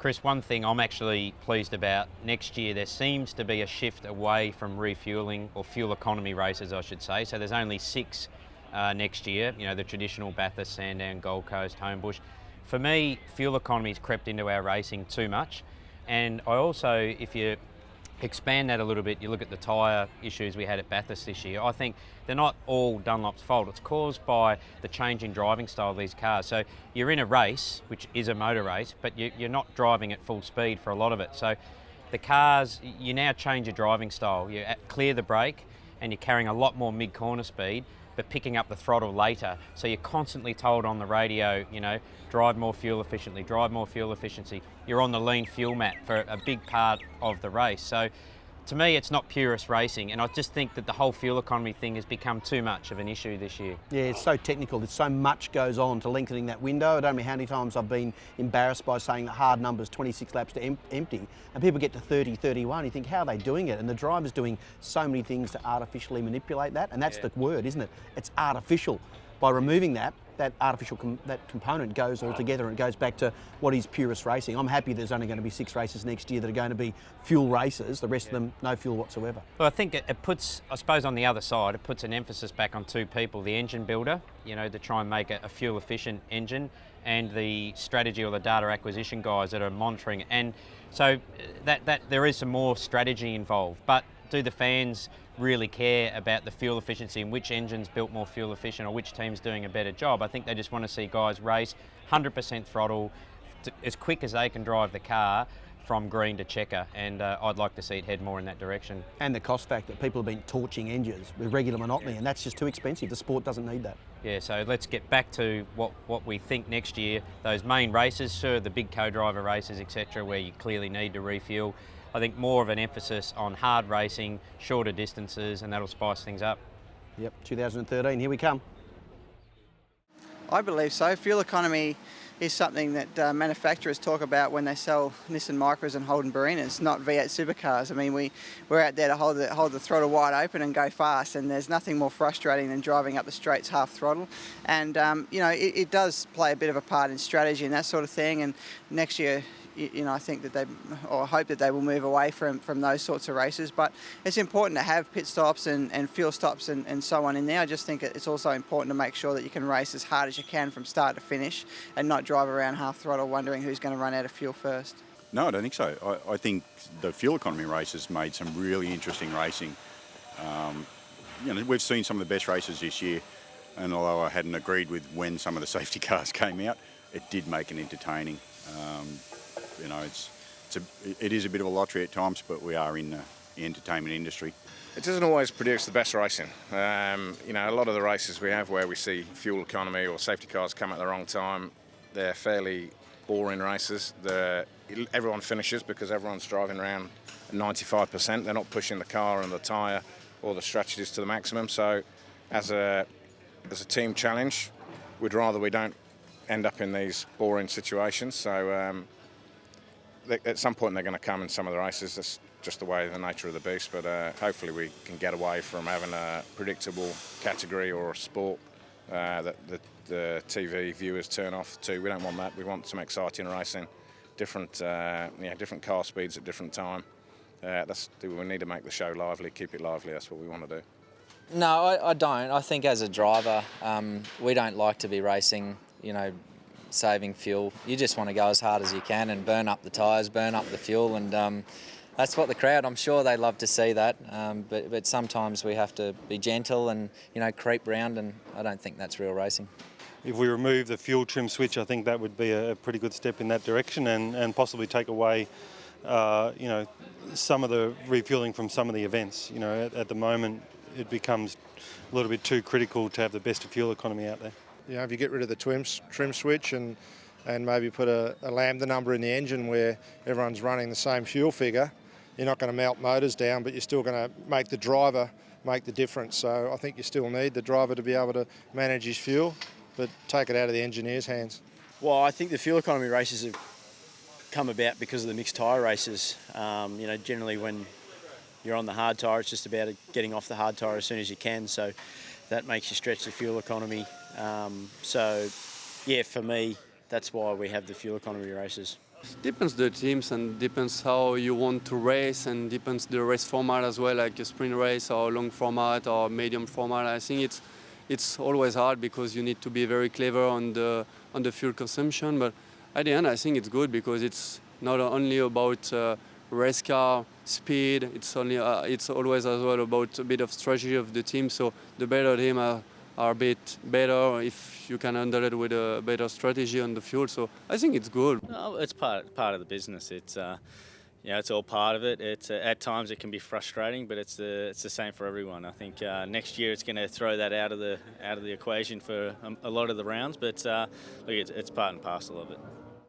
Chris, one thing I'm actually pleased about next year, there seems to be a shift away from refuelling, or fuel economy races, I should say. So there's only 6 next year, you know, the traditional Bathurst, Sandown, Gold Coast, Homebush. For me, fuel economy's crept into our racing too much. And I also, if you expand that a little bit, you look at the tyre issues we had at Bathurst this year, I think they're not all Dunlop's fault. It's caused by the change in driving style of these cars. So you're in a race, which is a motor race, but you're not driving at full speed for a lot of it. So the cars, you now change your driving style. You clear the brake and you're carrying a lot more mid-corner speed, but picking up the throttle later. So you're constantly told on the radio, you know, drive more fuel efficiently, drive more fuel efficiency. You're on the lean fuel mat for a big part of the race. So to me, it's not purist racing, and I just think that the whole fuel economy thing has become too much of an issue this year. Yeah, it's so technical. There's so much goes on to lengthening that window. I don't know how many times I've been embarrassed by saying the hard numbers, 26 laps to empty, and people get to 30, 31. You think, how are they doing it? And the driver's doing so many things to artificially manipulate that, and that's the word, isn't it? It's artificial. By removing that artificial that component goes all together and it goes back to what is purist racing. I'm happy there's only going to be 6 races next year that are going to be fuel races, the rest of them no fuel whatsoever. Well, I think it puts, I suppose on the other side, it puts an emphasis back on 2 people, the engine builder, you know, to try and make a fuel efficient engine, and the strategy or the data acquisition guys that are monitoring it. And so that there is some more strategy involved, but do the fans really care about the fuel efficiency and which engine's built more fuel efficient or which team's doing a better job? I think they just want to see guys race 100% throttle as quick as they can drive the car from green to checker, and I'd like to see it head more in that direction. And the cost factor, people have been torching engines with regular monotony, and that's just too expensive. The sport doesn't need that. Yeah, so let's get back to what we think next year. Those main races, sure, the big co-driver races, etc., where you clearly need to refuel. I think more of an emphasis on hard racing, shorter distances, and that'll spice things up. Yep, 2013, here we come. I believe so. Fuel economy is something that manufacturers talk about when they sell Nissan Micras and Holden Barinas, not V8 Supercars. I mean, we're out there to hold the throttle wide open and go fast, and there's nothing more frustrating than driving up the straights half throttle. And, you know, it does play a bit of a part in strategy and that sort of thing, and next year, you know, I think that I hope that they will move away from those sorts of races. But it's important to have pit stops and fuel stops and so on in there. I just think it's also important to make sure that you can race as hard as you can from start to finish and not drive around half throttle wondering who's going to run out of fuel first. No, I don't think so. I think the fuel economy races made some really interesting racing. You know, we've seen some of the best races this year, and although I hadn't agreed with when some of the safety cars came out, it did make it entertaining. You know, it is a bit of a lottery at times, but we are in the entertainment industry. It doesn't always produce the best racing. You know, a lot of the races we have where we see fuel economy or safety cars come at the wrong time, they're fairly boring races. Everyone finishes because everyone's driving around 95%. They're not pushing the car and the tyre or the strategies to the maximum. So as a team challenge, we'd rather we don't end up in these boring situations. So at some point they're going to come in some of the races. That's just the way, the nature of the beast. But hopefully we can get away from having a predictable category or a sport that the TV viewers turn off to. We don't want that. We want some exciting racing, different car speeds at different time. We need to make the show lively, keep it lively. That's what we want to do. No, I don't. I think as a driver, we don't like to be racing, you know, saving fuel. You just want to go as hard as you can and burn up the tyres, burn up the fuel, and that's what the crowd, I'm sure they love to see that, but sometimes we have to be gentle and, you know, creep round, and I don't think that's real racing. If we remove the fuel trim switch, I think that would be a pretty good step in that direction, and possibly take away you know, some of the refuelling from some of the events. You know, at the moment it becomes a little bit too critical to have the best fuel economy out there. You know, if you get rid of the trim switch and maybe put a lambda number in the engine where everyone's running the same fuel figure, you're not going to melt motors down, but you're still going to make the driver make the difference. So I think you still need the driver to be able to manage his fuel, but take it out of the engineer's hands. Well, I think the fuel economy races have come about because of the mixed tyre races. You know, generally when you're on the hard tyre, it's just about getting off the hard tyre as soon as you can. So that makes you stretch the fuel economy. So, yeah, for me, that's why we have the fuel economy races. Depends the teams and depends how you want to race, and depends the race format as well, like a sprint race or long format or medium format. I think it's always hard because you need to be very clever on the fuel consumption. But at the end, I think it's good because it's not only about race car speed. It's always as well about a bit of strategy of the team. So the better team are a bit better if you can handle it with a better strategy on the fuel. So I think it's good. No, it's part of the business. It's it's all part of it. It's at times it can be frustrating, but it's the same for everyone. I think next year it's going to throw that out of the equation for a lot of the rounds. But look, it's part and parcel of it.